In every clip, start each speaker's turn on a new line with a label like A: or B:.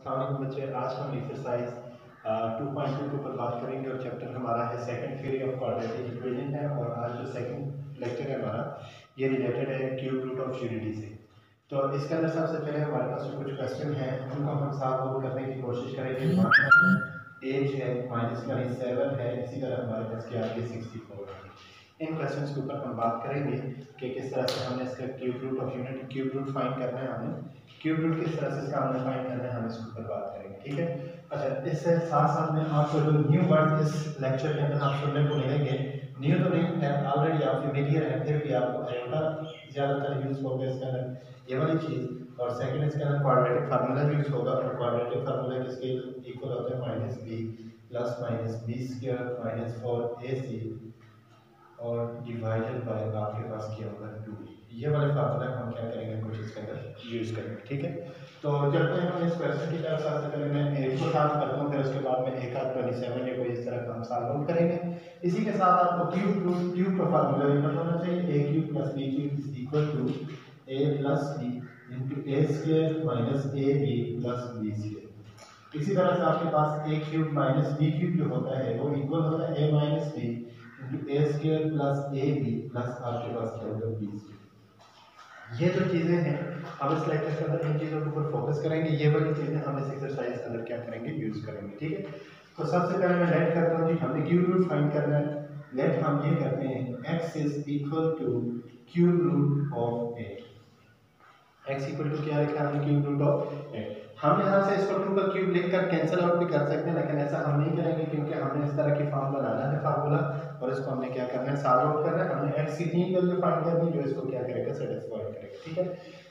A: अस्सलाम बच्चे, आज हम एक्सरसाइज 2.2 पर बात करेंगे और चैप्टर हमारा है second theory of quadratic equation है। और आज जो सेकंड लेक्चर है हमारा ये रिलेटेड है क्यूब रूट ऑफ यूनिटी से। तो इसके अंदर सबसे पहले हमारे पास जो कुछ क्वेश्चन हैं उनको हम सॉल्व करने की कोशिश करेंगे। एज है -7 है, इसी तरह हमारे पास क्या है 64 है। इन क्वेश्चंस के ऊपर हम बात करेंगे कि किस तरह से हमने इसका cube root of unity cube root find करना है। हमें क्यूब रूट किस तरह से इसका हमने फाइंड करना है, हम इसके ऊपर बात करेंगे। ठीक है, अच्छा इससे साथ साथ में आपको जो न्यू वर्ड इस लेक्चर के अंदर आप सुनने को मिलेंगे, न्यू तो नहीं है, ऑलरेडी आप फेमिलियर है, फिर भी आपको आयोटा ज़्यादातर यूज़ होगा इसके अंदर, ये वाली चीज़। और सेकंड इसके अंदर क्वाड्रेटिक फार्मूला यूज़ होगा, और क्वाड्रेटिक फार्मूला किसके इक्वल होता है -b plus -b square -4ac और डिवाइडेड बाय आपके पास क्या होगा 2। ये वाले फार्मूला हम क्या करेंगे, कुछ इसके अंदर यूज़ करेंगे। ठीक है, तो चलते हैं हम इस क्वेश्चन की तरफ। सबसे पहले मैं एक को सॉल्व करता हूँ, फिर उसके बाद में एक 27 या कोई इस तरह का हम सॉल्व करेंगे। इसी के साथ आपको क्यूब का फार्मूला भी पता होना चाहिए। a cube plus b cube is equal to a plus b into a square minus ab plus b square. इसी तरह से आपके पास a cube minus b cube जो होता है वो इक्वल होता है a minus b into a square plus ab plus आपके पास क्या होगा b स्क्वायर। ये जो चीज़ें हैं हम इस लेक्चर के अंदर इन चीज़ों के ऊपर फोकस करेंगे। ये वाली चीज़ें हम इस एक्सरसाइज के अंदर क्या करेंगे, यूज़ करेंगे। ठीक है, तो सबसे पहले मैं लेट करता हूँ जी, हमने क्यूब रूट फाइंड करना है। लेट हम ये करते हैं x is equal to cube root of 8। x equal to क्या लिखा हमने, क्यूब रूट ऑफ 8। हम यहाँ से इसको 2 का क्यूब लिखकर कैंसिल आउट भी कर सकते हैं, लेकिन ऐसा हम नहीं करेंगे क्योंकि हमने इस तरह की फॉर्म बनाना है फार्मूला, और इसको हमने क्या करना है, सॉल्व आउट करना है। हमने x की 3 वैल्यू फाइंड करनी है जो इसको क्या करेगा, सेटिस्फाई करेगा। ठीक है,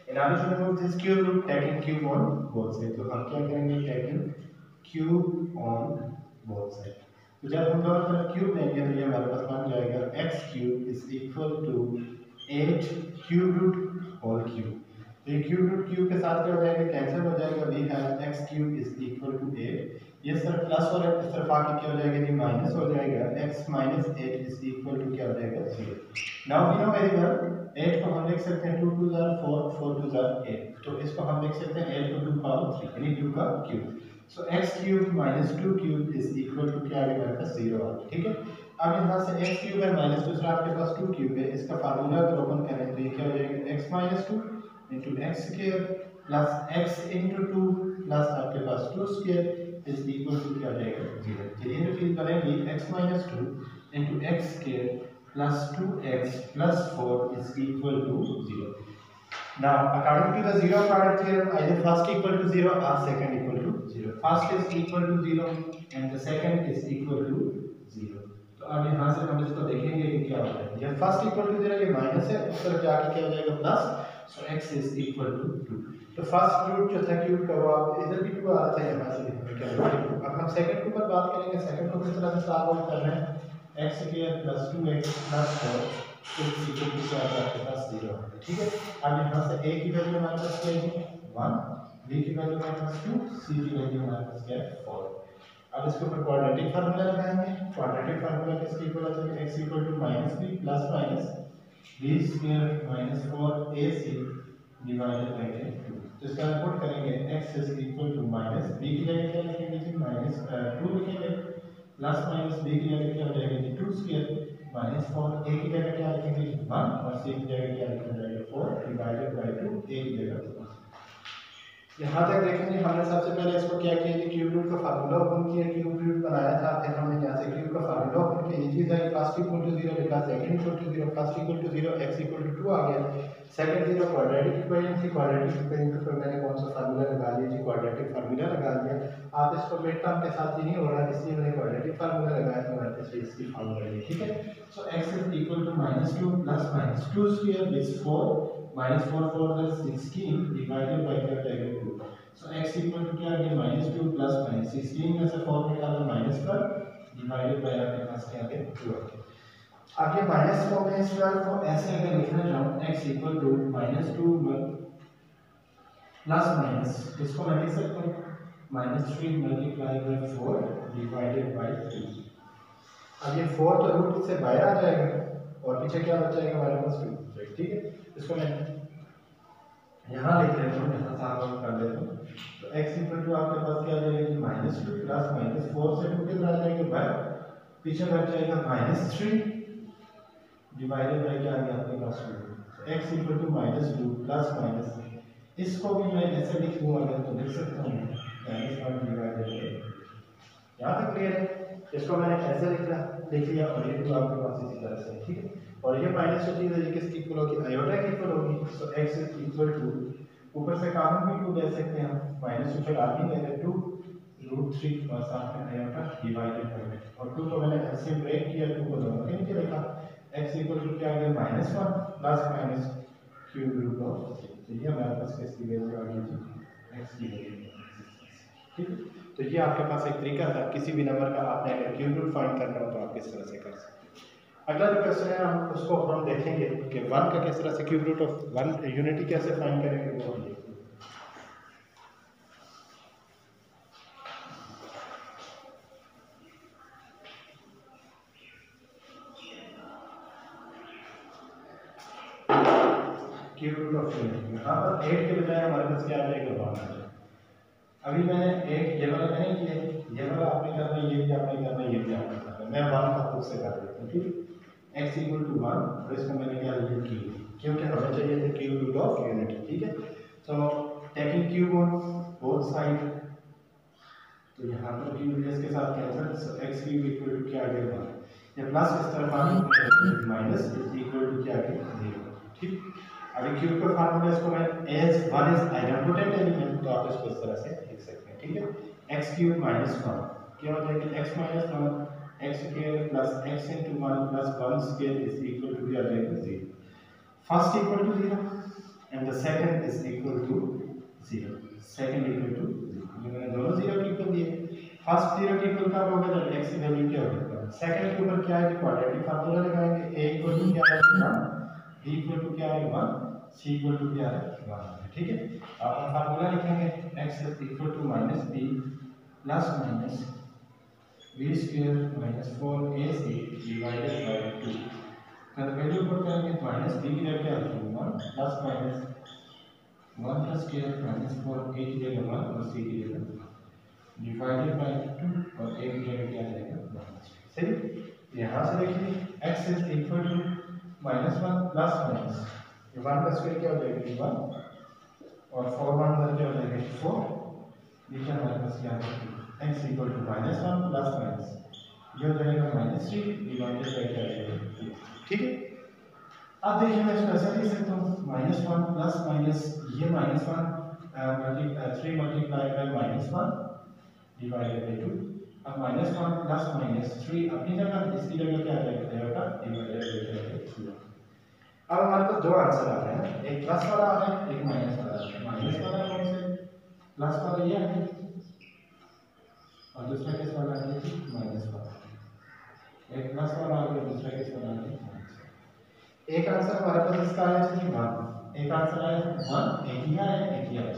A: in order to remove this cube root taking cube on both side, तो हम क्या करेंगे, taking cube on both side. तो जब हम दोनों तरफ क्यूब लेंगे तो ये हमारे पास बन जाएगा x cube is equal to 8 cube root whole cube. तो ये क्यूब रूट क्यूब के साथ क्या हो जाएगा, कैंसिल हो जाएगा। We have x cube is equal to 8, ये सिर्फ प्लस और इस तरफ आके क्या हो जाएगा जी, माइनस हो जाएगा। x minus 8 is equal to क्या हो जाएगा, 0। Now we know very well 8 को हम लिख सकते हैं 2 2 जार 4 4 2 जार 8, तो इसको हम लिख सकते हैं 8 को 2 पावर 3 यानी 2 का cube. So x cube minus 2 cube is equal to क्या आ गया, मेरे पास 0 आ गया। ठीक है, अब यहाँ से x क्यूब है माइनस दूसरा आपके पास 2 क्यूब है, इसका फार्मूला अगर ओपन करें तो ये क्या हो जाएगा, x minus 2 into x square plus x into 2 plus आपके पास 2 स्क्वायर इज इक्वल टू क्या हो जाएगा, 0। तो ये जो चीज़ बनेगी x minus 2 into x square plus 2x plus 4 is equal to 0। Now, according to the zero product theorem, either first equal to 0 or second equal to 0. First is equal to 0 and the second is equal to 0. तो अब यहाँ से हम इसको देखेंगे कि क्या होता है। जब फर्स्ट इक्वल टू 0 ये माइनस है, उस तरफ जाके क्या हो जाएगा plus, so x is equal to 2। तो फर्स्ट रूट जो था क्यूब का वो आप इधर भी 2 आ रहा था, यहाँ से भी क्या होगा 2। अब हम सेकंड के ऊपर बात करेंगे। सेकंड को किस तरह से सॉल्व आउट कर रहे हैं, x square plus 2x plus 4 equal to क्या आपके पास 0 है। ठीक है, अब यहाँ से a की वैल्यू हमारे पास क्या है 1, b की वैल्यू हमारे पास 2, c की वैल्यू हमारे पास क्या है 4। अब इसके ऊपर क्वाड्रेटिक फार्मूला लगाएंगे। क्वाड्रेटिक फार्मूला किसके इक्वल होता है, x equal to minus b plus minus b square minus 4ac divided by 2। तो इसका पुट करेंगे x is equal to minus b की जगह क्या लिखेंगे जी, माइनस 2 लिखेंगे प्लस माइनस b की जगह क्या हो जाएगा जी 2 स्क्वायर माइनस 4, a की जगह क्या लिखेंगे 1 और c की जगह क्या लिखा जाएगा 4 डिवाइडेड बाय 2, a की जगह 1। यहाँ तक देखेंगे हमने सबसे पहले इसको क्या किया कि क्यूब रूट का फार्मूला ओपन किया, क्यूब रूट बनाया था, फिर हमने यहाँ से क्यूब का फार्मूला ओपन किया। ये चीज़ है फर्स्ट इक्वल टू 0 लिखा, second equal to 0, first equal to 0 x equal to 2 आ गया। सेकंड 0 क्वाड्रेटिक इक्वेशन थी, क्वाड्रेटिक इक्वेशन को फिर मैंने कौन सा फार्मूला लगा लिया जी, क्वाड्रेटिक फार्मूला लगा दिया। आप इसको मिड टर्म के साथ ही नहीं हो रहा, इसलिए मैंने क्वाड्रेटिक फार्मूला लगाया तो हमारे पास इसकी फार्मूला है। ठीक है, so x is equal to -2 plus minus 2 square is 4 minus 4 4 is 16 divided by क्या जाएगा 2। सो x इक्वल टू क्या आ गया -2 प्लस माइनस 16 में से 4 निकाला माइनस पर डिवाइडेड बाय आपके पास क्या आ गया 2 आ गया। अब ये माइनस को मैं इस बार को ऐसे अगर लिखना चाहूँ x equal to -2 plus minus, इसको मैं लिख सकता हूँ -3 मल्टीप्लाई बाय 4 डिवाइडेड बाय 2। अब ये 4 तो रूट से बाहर आ जाएगा और पीछे क्या बच जाएगा हमारे पास 2। ठीक है, इसको मैं यहाँ लिख लेता हूँ, यहाँ सॉल्व कर लेता हूँ। तो x इक्वल टू आपके पास क्या आ जाएगा, माइनस टू प्लस माइनस 4 से 2 कितना आ जाएगा बाय, पीछे बच जाएगा माइनस 3 डिवाइडेड बाय क्या आ गया आपके पास 2। x equal to minus 2 plus minus, इसको भी मैं ऐसे लिख लूँ अगर तो लिख सकता हूँ माइनस 1 डिवाइडेड बाय, यहाँ तक क्लियर है। इसको मैंने ऐसे लिख लिया और ये टू आपके पास इसी तरह से, ठीक है। और ये माइनस जो चीज़ है ये किसकी इक्वल होगी, आयोटा की इक्वल होगी। सो x इज इक्वल टू, ऊपर से कॉमन भी 2 ले सकते हैं हम, माइनस टू फिर आगे ले लें 2 √3 और साथ में आयोटा डिवाइडेड बाय, और 2 को मैंने ऐसे ब्रेक किया, 2 को दोनों के नीचे लिखा, x इक्वल टू क्या आ गया minus 1 plus minus cube root of, तो ये हमारे पास किसकी वैल्यू आ गई जी, x की वैल्यू, ठीक है। तो ये आपके पास एक तरीका था, किसी भी नंबर का आपने अगर क्यूब रूट फाइंड करना हो तो आप किस तरह से कर सकते हैं। अगला जो क्वेश्चन है हम उसको हम देखेंगे कि 1 का किस तरह से क्यूब रूट ऑफ 1 यूनिटी कैसे फाइंड करेंगे वो हम देखेंगे। क्यूब रूट ऑफ यूनिटी, यहाँ पर 8 के बजाय हमारे पास क्या आ जाएगा 1 आ जाएगा। अभी मैंने एक ये वाला मैंने किया, ये वाला आपने करना है, ये भी आपने करना है, ये भी आपने करना है, मैं 1 का खुद से कर देता हूँ, ठीक है। x इक्वल टू 1 और इसको मैंने क्या लिया क्यूब, क्योंकि हमें चाहिए था क्यूब रूट ऑफ यूनिटी, ठीक है। तो taking cube on both side, तो यहाँ पर क्यूब इसके साथ cancel, so x cube equal to क्या आ गया 1, ये प्लस इस तरफ आ गया माइनस इक्वल टू क्या आ गया 0, ठीक। अभी क्यूब का फार्मूला इसको मैं एज 1 इज आइडेंटिटी एलिमेंट, तो आप इसको इस तरह से लिख सकते हैं, ठीक है। x क्यूब माइनस 1 क्या हो जाएगा x minus 1 x square plus x into 1 plus 1 square is equal to क्या आ जाएगा 0। First equal to 0 and the second is equal to 0, second equal to 0, ये मैंने दोनों 0 के इक्वल दिए। फर्स्ट 0 के इक्वल कब होगा जब x की वैल्यू क्या होगी, सेकंड के ऊपर क्या है क्वाड्रेटिक फार्मूला लगाएंगे, a इक्वल टू क्या है 1, b इक्वल टू क्या है 1, c इक्वल टू क्या है 1, ठीक है। आप फार्मूला लिखेंगे x equal to minus b plus minus b square minus 4ac divided by 2, तो वैल्यू पुट करेंगे माइनस b की वैल्यू क्या है 1 प्लस माइनस 1 का स्क्वायर माइनस 4a की जगह 1 और c की जगह डिवाइडेड बाय 2 और a की जगह क्या जाएगा 1, सही। यहाँ से देखिए x is equal to minus 1 plus minus 1 का स्क्वायर क्या हो जाएगा 1 और 4 1 क्या हो जाएगा 4, नीचे हमारे पास क्या है x equal to minus 1 plus minus ये हो जाएगा माइनस 3 डिवाइडेड बाय क्या आएगा, ठीक है। अब देखिए मैं इसको ऐसे लिख सकता हूँ माइनस 1 प्लस माइनस ये minus 1 3 multiply by minus 1 divided by 2, अब माइनस 1 प्लस माइनस 3 अपनी जगह, इसकी जगह क्या आ जाएगा डिवाइडेड बाय 2। अब हमारे पास दो आंसर आ रहे हैं, एक प्लस वाला आ रहा है एक माइनस वाला आ रहा है। माइनस वाला कौन से, प्लस वाला ये है और दूसरा किस वाला है माइनस वाला, एक प्लस वाला आ गया दूसरा किस वाला है माइनस। एक आंसर हमारे पास इसका आया है 1, एक आंसर आया 1, एक ही आया एक ही आया।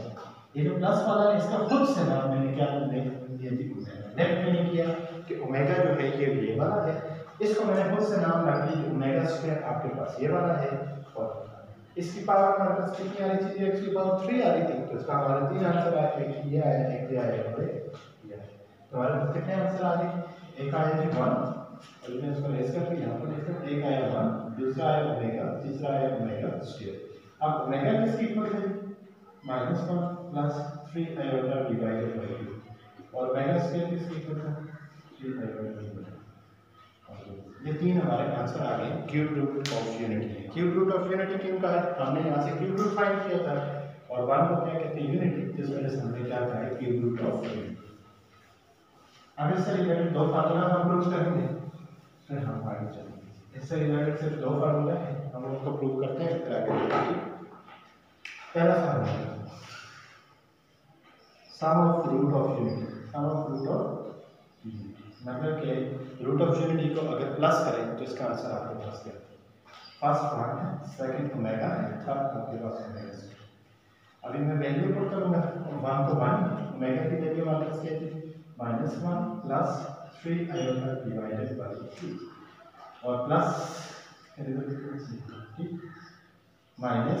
A: ये जो प्लस वाला है इसका खुद से नाम मैंने क्या दिया जी ओमेगा, लेफ्ट मैंने किया कि ओमेगा जो है ये वाला है, इसको मैंने खुद से नाम रख दी ओमेगा स्क्वायर, आपके पास ये वाला है और इसकी पावर हमारे पास कितनी आ रही थी, x की पावर 3 आ रही थी, तो इसका हमारा 3 आंसर आया, एक ये आया एक ये आया और ये आया। तो हमारे पास कितने आंसर आ गए, एक आया जी 1 और मैं इसको रेज करके यहाँ पर लिखता हूँ, एक आया 1, दूसरा आया ओमेगा, तीसरा आया ओमेगा स्क्वायर। अब ओमेगा किसकी इक्वल है minus 1 plus 3 iota divided by 2 और ओमेगा स्क्वायर किसकी इक्वल है 3 आयोटा डिवाइडेड। ये तीन हमारे आंसर आ गए cube root of unity. Cube root of unity क्यों का है, हमने यहाँ से क्यूब रूट फाइंड किया था और 1 को क्या कहते हैं यूनिटी, जिस वजह से हमने क्या कहा है क्यूब रूट ऑफ यूनिटी। अब इससे रिलेटेड दो फार्मूला हम प्रूव करेंगे, फिर हम आगे चलेंगे। इससे रिलेटेड सिर्फ दो फार्मूला है, हम उनको प्रूव करते हैं फिर आगे बढ़ेंगे। पहला formula sum of root of unity, sum of root of unity मतलब कि रूट ऑफ यूनिटी को अगर प्लस करें तो इसका आंसर आपके पास क्या है, फर्स्ट पार्ट है, सेकंड ओमेगा है, थर्ड आपके पास ओमेगा है। अभी मैं वैल्यू पुट करूंगा 1 तो 1, ओमेगा की वैल्यू हमारे पास क्या है -1 प्लस 3 आयोटा डिवाइडेड बाय 2 और प्लस ठीक -1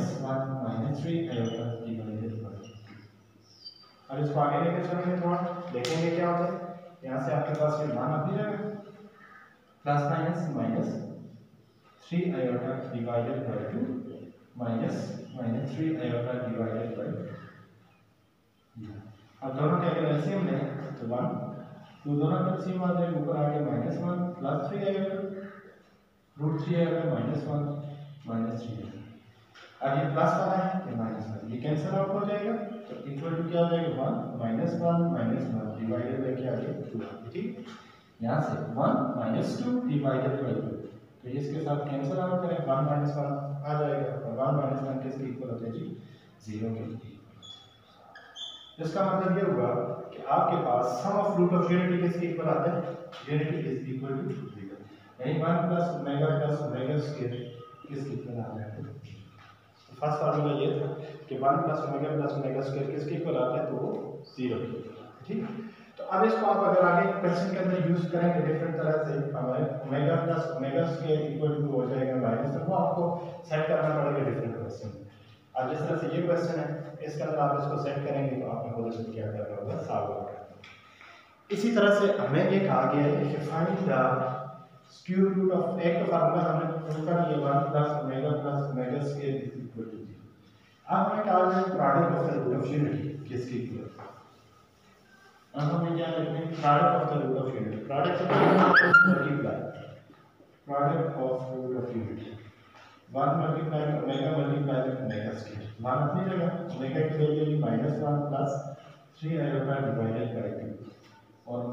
A: -3 आयोटा डिवाइडेड बाय 2। अब इसको आगे लेकर चलेंगे, थोड़ा देखेंगे क्या होता है। यहाँ से आपके पास ये मान अभी जाएगा plus minus minus 3 iota divided by 2 minus minus 3 iota divided by. अब दोनों के अगर एलसीएम लें तो 1, तो दोनों का एलसीएम आ जाएगा, ऊपर आगे -1 प्लस 3 आएगा, √3 आएगा, -1 -3। अब ये प्लस वाला है, ये -1, ये कैंसिल आउट हो जाएगा, तो इक्वल टू क्या हो जाएगा 1 -1 डिवाइडेड बाय क्या आ जाएगा 2। ठीक, यहाँ से 1 -2 डिवाइडेड बाय 2, तो ये इसके साथ कैंसिल आउट करें, 1 -1 आ जाएगा, और 1 -1 किसके इक्वल होता है जी, 0 के इक्वल। इसका मतलब ये हुआ कि आपके पास सम ऑफ रूट ऑफ यूनिटी किसके इक्वल आता है, यूनिटी इज इक्वल टू 0, यानी 1 + ω+ω² किसके इक्वल आता है। तो फर्स्ट फार्मूला ये था कि 1 + ω+ω² किसके इक्वल आता है, तो वो 0 के इक्वल। ठीक, तो अब इसको आप अगर आगे क्वेश्चन के अंदर यूज करेंगे डिफरेंट तरह से, हमारे ω+ω² इक्वल टू हो जाएगा माइनस, तो वो आपको सेट करना पड़ेगा डिफरेंट क्वेश्चन। अब जिस तरह से ये क्वेश्चन है, इसके अंदर आप इसको सेट करेंगे तो आपने खुद इसको क्या करना होगा, सॉल्व करना। इसी तरह से हमें ये कहा गया है कि find the square root of, एक तो फार्मूला हमने प्रूव कर लिया 1 + ω+ω² इज इक्वल टू 0। अब हमें कहा गया product of the root of unity किसके इक्वल है। अब हमें क्या लिखना है, product of the root of unity, product multiply product of root of unity 1 × ω × ω²। मान अपनी जगह ओमेगा की value -1 plus 3 iota divided by 2 और ω² -1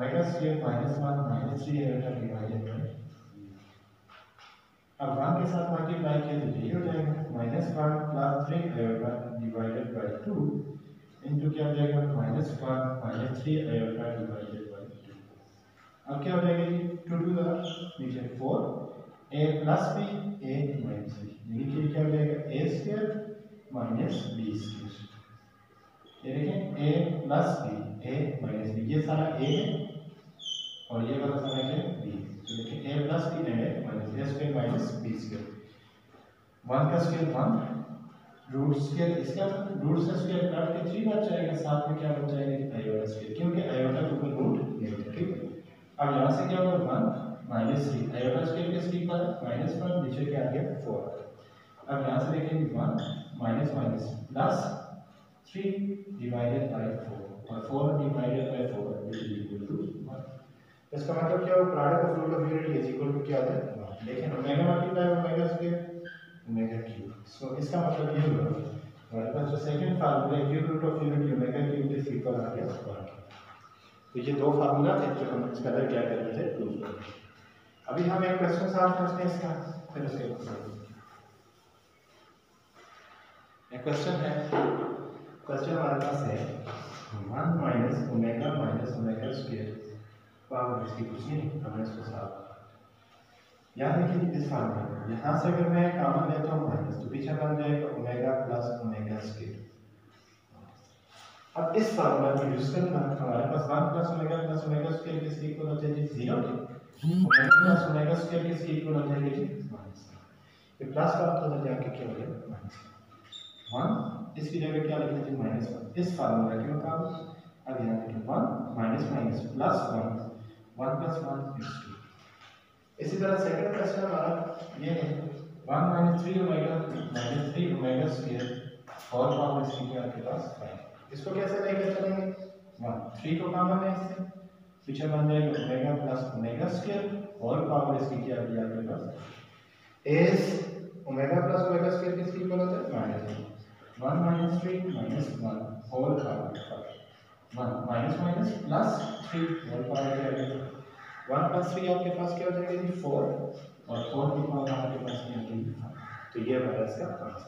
A: -3 आयोटा डिवाइडेड बाय। अब 1 के साथ मल्टीप्लाई किया तो ये हो जाएगा -1 plus 3 iota divided by 2 into क्या हो जाएगा -1 -3 आयोटा डिवाइडेड बाय 2। अब क्या हो जाएगा जी, 2 2 नीचे 4 a plus b a minus b, नीचे क्या हो जाएगा a² माइनस b²। ये देखें a plus b a minus b, ये सारा a है और ये वाला सारा क्या है b, तो देखिए a plus b and minus a² minus b²। 1 का स्क्वायर 1, रूट स्क्वायर इसका रूट से स्क्वायर काट के 3 बच जाएगा, साथ में क्या बच जाएगा आयोटा स्क्वायर, क्योंकि आयोटा के ऊपर रूट नहीं है। ठीक, अब यहाँ से क्या होगा 1 -3 आयोटा स्क्वायर किसके इक्वल है -1, नीचे क्या आ गया 4। अब यहाँ से देखेंगे 1 minus minus plus 3 divided by 4 और 4 divided by 4 is equal to 1। इसका मतलब क्या होगा, product of root of unity is equal to क्या आता है 1। लेकिन ओमेगा मल्टीप्लाई ω², सो इसका मतलब ये हुआ हमारे पास जो second formula cube root of unity ω³ is equal आ गया 1। तो ये दो फार्मूला थे जो हम इसका क्या कर रहे थे, प्रूव कर रहे थे। अभी हम एक क्वेश्चन सॉल्व करते हैं इसका, फिर उसके एक क्वेश्चन है, क्वेश्चन हमारे पास है 1 - ω - ω² पावर इसकी कुछ नहीं, हमने इसको सॉल्व। यहाँ देखिए इस फार्मूला में, यहाँ से अगर मैं कॉमन लेता हूँ माइनस, तो पीछे बन जाएगा ω + ω²। अब इस फार्मूला को यूज करना, हमारे पास 1 + ω + ω² किसके इक्वल होता है जी 0 के, ω + ω² किसके इक्वल होता है जी -1। ये प्लस का तो जाके क्या हो जाएगा -1, इसकी जगह क्या लिखते हैं जी -1 इस फार्मूला के मुताबिक। अब यहाँ देखिए 1 माइनस माइनस प्लस 1 1 + 1 is 2। इसी तरह सेकंड क्वेश्चन हमारा ये है 1 - 3 ω और पावर इसकी क्या आपके पास 5। इसको कैसे लेकर चलेंगे, 1 3 को कॉमन है इससे, पीछे बन जाएगा ω + ω² और पावर इसकी क्या आ गई आपके पास इज ω + ω² किसके इक्वल होता है -1 - 3 -1 whole power 1 minus minus plus 3 whole power क्या आ गया 1 + 3 आपके पास क्या हो जाएगा जी 4 और 4 की पावर आपके पास क्या आ गई। तो ये हमारा इसका आंसर।